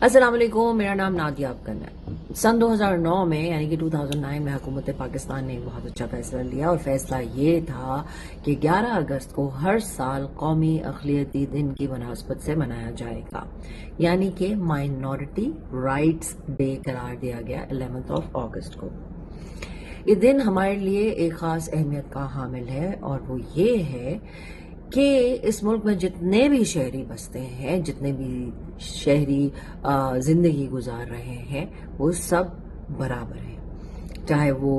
السلام علیکم، میرا نام نادیہ افغان ہے۔ سن 2009 میں یعنی کہ 2009 میں حکومت پاکستان نے ایک بہت اچھا فیصلہ لیا، اور فیصلہ یہ تھا کہ 11 اگست کو ہر سال قومی اقلیتی دن کی مناسبت سے منایا جائے گا، یعنی کہ مائنورٹی رائٹس ڈے قرار دیا گیا 11 اگست کو۔ یہ دن ہمارے لیے ایک خاص اہمیت کا حامل ہے، اور وہ یہ ہے کہ اس ملک میں جتنے بھی شہری بستے ہیں، جتنے بھی شہری زندگی گزار رہے ہیں، وہ سب برابر ہیں، چاہے وہ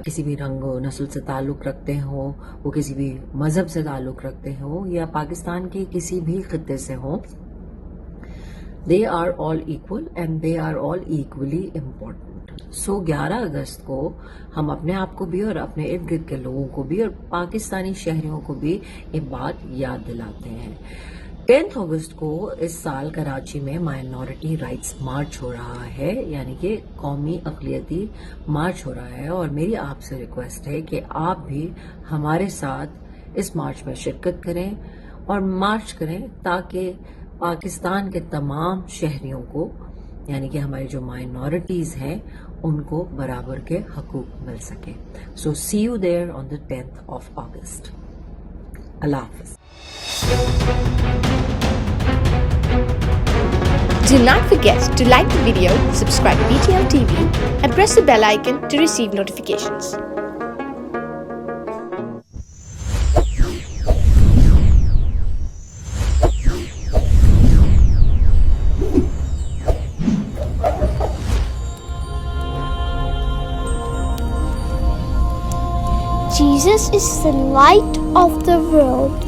کسی بھی رنگ و نسل سے تعلق رکھتے ہوں، وہ کسی بھی مذہب سے تعلق رکھتے ہوں، یا پاکستان کے کسی بھی خطے سے ہوں۔ They are all equal and they are all equally important. سو 11 اگست کو ہم اپنے آپ کو بھی اور اپنے ارد گرد کے لوگوں کو بھی اور پاکستانی شہریوں کو بھی یہ بات یاد دلاتے ہیں۔ 10 اگست کو اس سال کراچی میں مائنورٹی رائٹس مارچ ہو رہا ہے، یعنی کہ قومی اقلیتی مارچ ہو رہا ہے، اور میری آپ سے ریکویسٹ ہے کہ آپ بھی ہمارے ساتھ اس مارچ میں شرکت کریں اور مارچ کریں، تاکہ پاکستان کے تمام شہریوں کو، یعنی کہ ہماری جو مائنورٹیز ہیں، ان کو برابر کے حقوق مل سکے۔ So see you there on the 10th August. اللہ حافظ۔ Do not forget to like the video, subscribe to BTL TV, and press the bell icon to receive notifications. Jesus is the light of the world.